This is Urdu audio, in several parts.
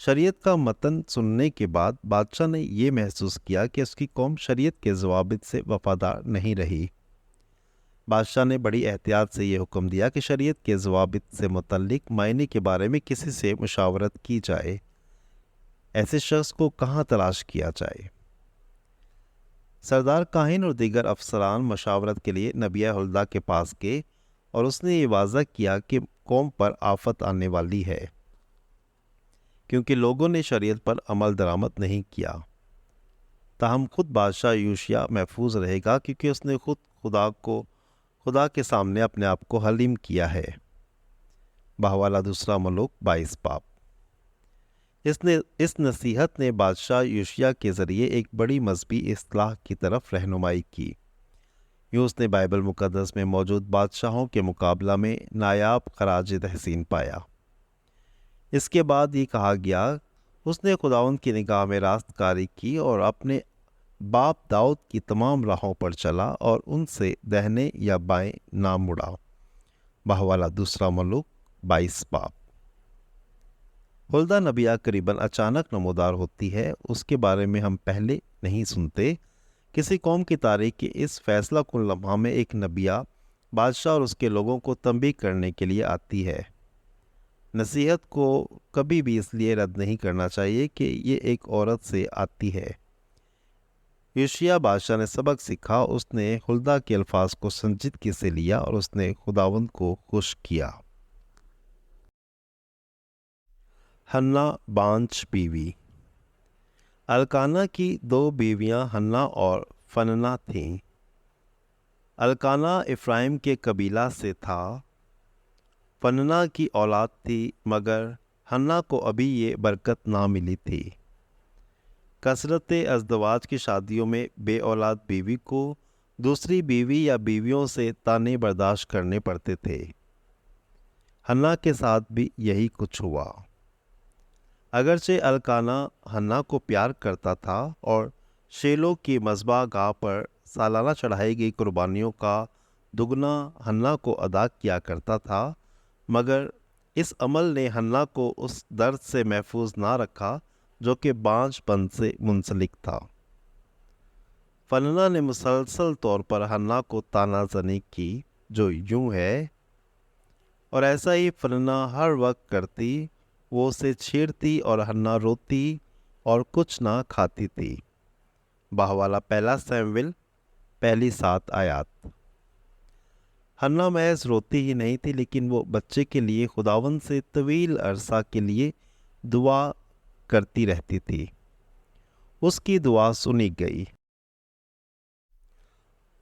شریعت کا متن سننے کے بعد بادشاہ نے یہ محسوس کیا کہ اس کی قوم شریعت کے ضوابط سے وفادار نہیں رہی۔ بادشاہ نے بڑی احتیاط سے یہ حکم دیا کہ شریعت کے ضوابط سے متعلق معنی کے بارے میں کسی سے مشاورت کی جائے۔ ایسے شخص کو کہاں تلاش کیا جائے؟ سردار کاہن اور دیگر افسران مشاورت کے لیے نبیہ ہلدہ کے پاس گئے اور اس نے یہ واضح کیا کہ قوم پر آفت آنے والی ہے، کیونکہ لوگوں نے شریعت پر عمل درآمد نہیں کیا۔ تاہم خود بادشاہ یوشیا محفوظ رہے گا، کیونکہ اس نے خود خدا کے سامنے اپنے آپ کو حلیم کیا ہے۔ بحوالہ دوسرا ملوک 22 باب۔ اس نصیحت نے بادشاہ یوشیا کے ذریعے ایک بڑی مذہبی اصلاح کی طرف رہنمائی کی۔ یوں اس نے بائبل مقدس میں موجود بادشاہوں کے مقابلہ میں نایاب خراج تحسین پایا۔ اس کے بعد یہ کہا گیا، اس نے خداوند کی نگاہ میں راست کاری کی اور اپنے باپ داؤد کی تمام راہوں پر چلا اور ان سے دہنے یا بائیں نہ مڑا۔ بحوالہ دوسرا ملوک 22 باب۔ ہلدہ نبیہ قریباً اچانک نمودار ہوتی ہے، اس کے بارے میں ہم پہلے نہیں سنتے۔ کسی قوم کی تاریخ کے اس فیصلہ کن لمحہ میں ایک نبیہ بادشاہ اور اس کے لوگوں کو تنبیہ کرنے کے لیے آتی ہے۔ نصیحت کو کبھی بھی اس لیے رد نہیں کرنا چاہیے کہ یہ ایک عورت سے آتی ہے۔ یوشیا بادشاہ نے سبق سیکھا، اس نے ہلدہ کے الفاظ کو سنجیدگی سے لیا اور اس نے خداوند کو خوش کیا۔ حنا بانجھ بیوی۔ الکانا کی 2 بیویاں حنا اور فننا تھیں۔ الکانا افرائیم کے قبیلہ سے تھا۔ فننا کی اولاد تھی، مگر حنا کو ابھی یہ برکت نہ ملی تھی۔ کثرت ازدواج کی شادیوں میں بے اولاد بیوی کو دوسری بیوی یا بیویوں سے طعنے برداشت کرنے پڑتے تھے۔ حنا کے ساتھ بھی یہی کچھ ہوا۔ اگرچہ الکانا حنا کو پیار کرتا تھا اور شیلو کی مذبح گاہ پر سالانہ چڑھائی گئی قربانیوں کا دگنا حنا کو ادا کیا کرتا تھا، مگر اس عمل نے حنا کو اس درد سے محفوظ نہ رکھا جو کہ بانجھ پن سے منسلک تھا۔ فننا نے مسلسل طور پر حنا کو طعنہ زنی کی، جو یوں ہے، اور ایسا ہی فننا ہر وقت کرتی، وہ اسے چھیڑتی اور حنا روتی اور کچھ نہ کھاتی تھی۔ بحوالہ پہلا سیموئیل پہلی 7 آیات۔ حنا محض روتی ہی نہیں تھی، لیکن وہ بچے کے لیے خداوند سے طویل عرصہ کے لیے دعا کرتی رہتی تھی۔ اس کی دعا سنی گئی۔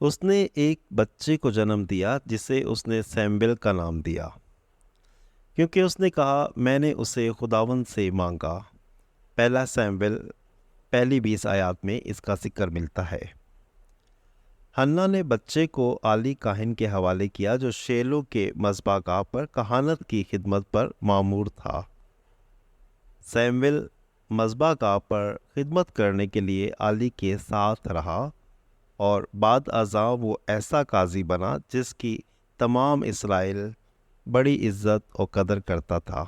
اس نے ایک بچے کو جنم دیا جسے اس نے سیموئیل کا نام دیا، کیونکہ اس نے کہا، میں نے اسے خداوند سے مانگا۔ پہلا سیموئیل پہلی 20 آیات میں اس کا ذکر ملتا ہے۔ حنا نے بچے کو عالی کاہن کے حوالے کیا، جو شیلو کے مذبح گاہ پر کہانت کی خدمت پر مامور تھا۔ سیموئیل مذبح گاہ پر خدمت کرنے کے لیے عالی کے ساتھ رہا اور بعد ازاں وہ ایسا قاضی بنا جس کی تمام اسرائیل بڑی عزت اور قدر کرتا تھا۔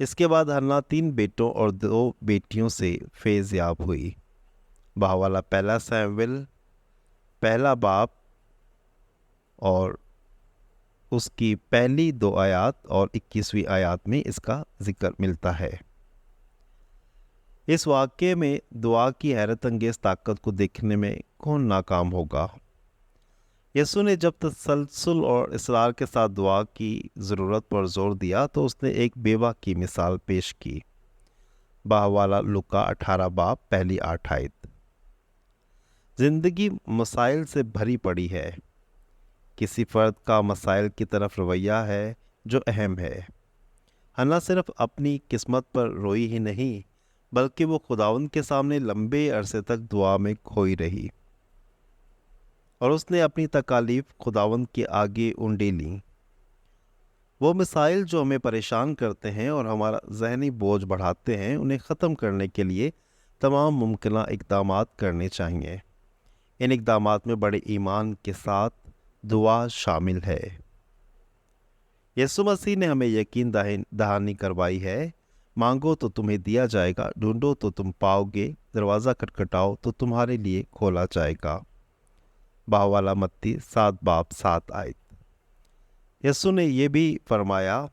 اس کے بعد حنا 3 بیٹوں اور 2 بیٹیوں سے فیض یاب ہوئی۔ بحوالہ پہلا سیموئیل پہلا باب اور اس کی پہلی 2 آیات اور 21ویں آیات میں اس کا ذکر ملتا ہے۔ اس واقعے میں دعا کی حیرت انگیز طاقت کو دیکھنے میں کون ناکام ہوگا؟ یسوع نے جب تسلسل اور اصرار کے ساتھ دعا کی ضرورت پر زور دیا تو اس نے ایک بیوہ کی مثال پیش کی۔ بحوالہ لوکا 18 باب پہلی 8 آیت۔ زندگی مسائل سے بھری پڑی ہے۔ کسی فرد کا مسائل کی طرف رویہ ہے جو اہم ہے۔ حنا صرف اپنی قسمت پر روئی ہی نہیں، بلکہ وہ خداوند کے سامنے لمبے عرصے تک دعا میں کھوئی رہی، اور اس نے اپنی تکالیف خداوند کے آگے اونڈی لیں۔ وہ مسائل جو ہمیں پریشان کرتے ہیں اور ہمارا ذہنی بوجھ بڑھاتے ہیں، انہیں ختم کرنے کے لیے تمام ممکنہ اقدامات کرنے چاہیے۔ ان اقدامات میں بڑے ایمان کے ساتھ دعا شامل ہے۔ یسوع مسیح نے ہمیں یقین دہانی کروائی ہے، مانگو تو تمہیں دیا جائے گا، ڈھونڈو تو تم پاؤ گے، دروازہ کھٹکھٹاؤ تو تمہارے لیے کھولا جائے گا۔ باوالا متی 7:7 یسوع نے یہ بھی فرمایا،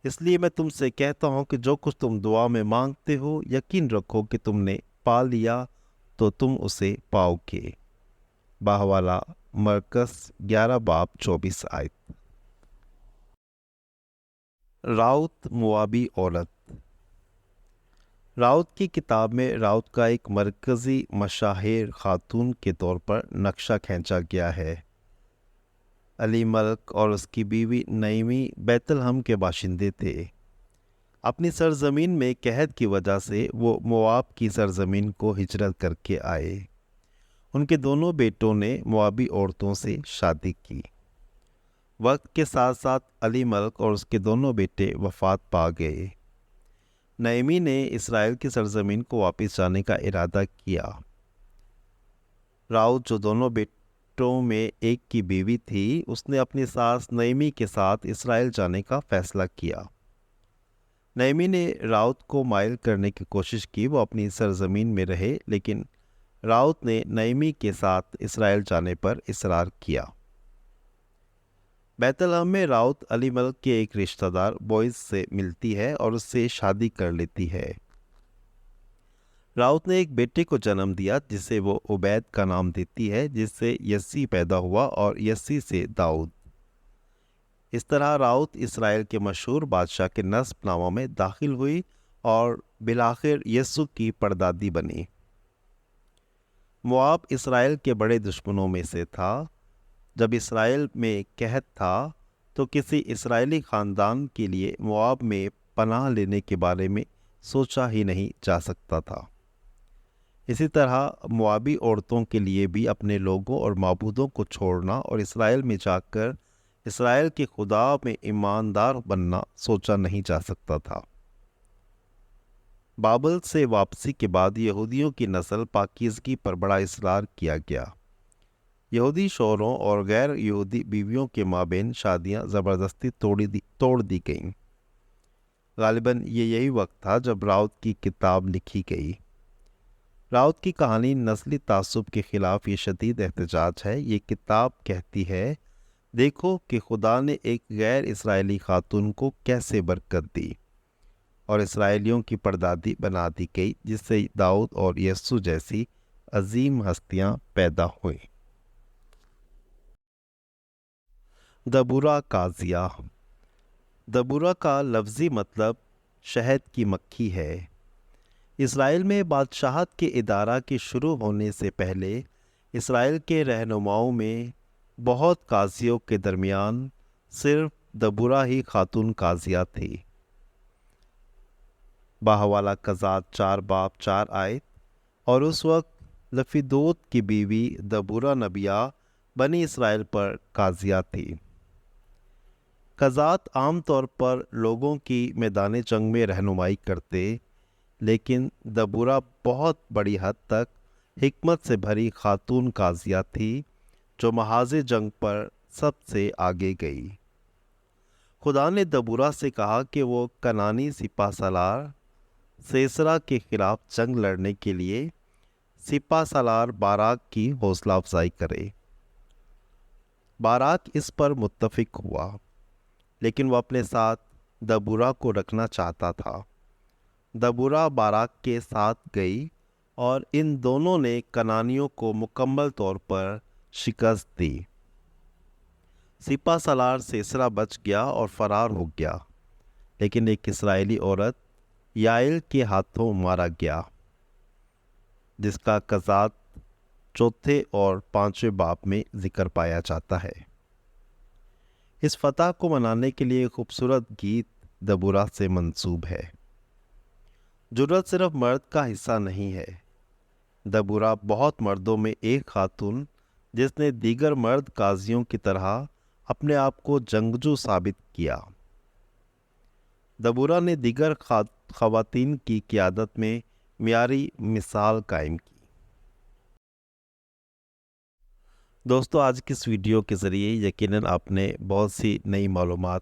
اس لیے میں تم سے کہتا ہوں کہ جو کچھ تم دعا میں مانگتے ہو یقین رکھو کہ تم نے پا لیا تو تم اسے پاؤ گے۔ باوالا مرکز 11:24 راؤت موابی عورت۔ راؤت کی کتاب میں راؤت کا ایک مرکزی مشاہیر خاتون کے طور پر نقشہ کھینچا گیا ہے۔ علی ملک اور اس کی بیوی نعیمی بیت لحم کے باشندے تھے۔ اپنی سرزمین میں قحط کی وجہ سے وہ مواب کی سرزمین کو ہجرت کر کے آئے۔ ان کے دونوں بیٹوں نے موابی عورتوں سے شادی کی۔ وقت کے ساتھ ساتھ علی ملک اور اس کے دونوں بیٹے وفات پا گئے۔ نعیمی نے اسرائیل کی سرزمین کو واپس جانے کا ارادہ کیا۔ راؤت جو دونوں بیٹوں میں ایک کی بیوی تھی، اس نے اپنی ساس نعیمی کے ساتھ اسرائیل جانے کا فیصلہ کیا۔ نعیمی نے راؤت کو مائل کرنے کی کوشش کی، وہ اپنی سرزمین میں رہے، لیکن راؤت نے نعیمی کے ساتھ اسرائیل جانے پر اصرار کیا۔ بیت لحم میں راؤت علی ملک کے ایک رشتہ دار بوئز سے ملتی ہے اور اس سے شادی کر لیتی ہے۔ راؤت نے ایک بیٹے کو جنم دیا جسے وہ عبید کا نام دیتی ہے، جس سے یسی پیدا ہوا اور یسی سے داؤد۔ اس طرح راؤت اسرائیل کے مشہور بادشاہ کے نسب نامہ میں داخل ہوئی اور بالآخر یسوع کی پردادی بنی۔ مواب اسرائیل کے بڑے دشمنوں میں سے تھا۔ جب اسرائیل میں قحط تھا تو کسی اسرائیلی خاندان کے لیے مواب میں پناہ لینے کے بارے میں سوچا ہی نہیں جا سکتا تھا۔ اسی طرح موابی عورتوں کے لیے بھی اپنے لوگوں اور معبودوں کو چھوڑنا اور اسرائیل میں جا کر اسرائیل کے خدا میں ایماندار بننا سوچا نہیں جا سکتا تھا۔ بابل سے واپسی کے بعد یہودیوں کی نسل پاکیزگی پر بڑا اصرار کیا گیا۔ یہودی شوہروں اور غیر یہودی بیویوں کے مابین شادیاں زبردستی توڑ دی گئیں۔ غالباً یہی وقت تھا جب راؤت کی کتاب لکھی گئی۔ راؤت کی کہانی نسلی تعصب کے خلاف یہ شدید احتجاج ہے۔ یہ کتاب کہتی ہے، دیکھو کہ خدا نے ایک غیر اسرائیلی خاتون کو کیسے برکت دی اور اسرائیلیوں کی پردادی بنا دی گئی، جس سے داؤد اور یسوع جیسی عظیم ہستیاں پیدا ہوئیں۔ دبورہ قاضیہ۔ دبورہ کا لفظی مطلب شہد کی مکھی ہے۔ اسرائیل میں بادشاہت کے ادارہ کے شروع ہونے سے پہلے اسرائیل کے رہنماؤں میں بہت قاضیوں کے درمیان صرف دبورہ ہی خاتون قاضیہ تھی۔ باہوالا قضات 4:4 اور اس وقت لفیدوت کی بیوی دبورہ نبیہ بنی اسرائیل پر قاضیہ تھی۔ قضات عام طور پر لوگوں کی میدان جنگ میں رہنمائی کرتے، لیکن دبورہ بہت بڑی حد تک حکمت سے بھری خاتون قاضیہ تھی جو محاذ جنگ پر سب سے آگے گئی۔ خدا نے دبورہ سے کہا کہ وہ کنانی سپہ سالار سیسرا کے خلاف جنگ لڑنے کے لیے سپہ سالار باراک کی حوصلہ افزائی کرے۔ باراک اس پر متفق ہوا، لیکن وہ اپنے ساتھ دبورہ کو رکھنا چاہتا تھا۔ دبورہ باراک کے ساتھ گئی اور ان دونوں نے کنانیوں کو مکمل طور پر شکست دی۔ سپہ سالار سیسرا بچ گیا اور فرار ہو گیا، لیکن ایک اسرائیلی عورت یائل کے ہاتھوں مارا گیا، جس کا قضات 4 اور 5 باب میں ذکر پایا جاتا ہے۔ اس فتح کو منانے کے لیے خوبصورت گیت دبورہ سے منسوب ہے۔ جرأت صرف مرد کا حصہ نہیں ہے۔ دبورہ بہت مردوں میں ایک خاتون جس نے دیگر مرد قاضیوں کی طرح اپنے آپ کو جنگجو ثابت کیا۔ دبورہ نے دیگر خواتین کی قیادت میں معیاری مثال قائم کی۔ دوستو، آج کی اس ویڈیو کے ذریعے یقیناً آپ نے بہت سی نئی معلومات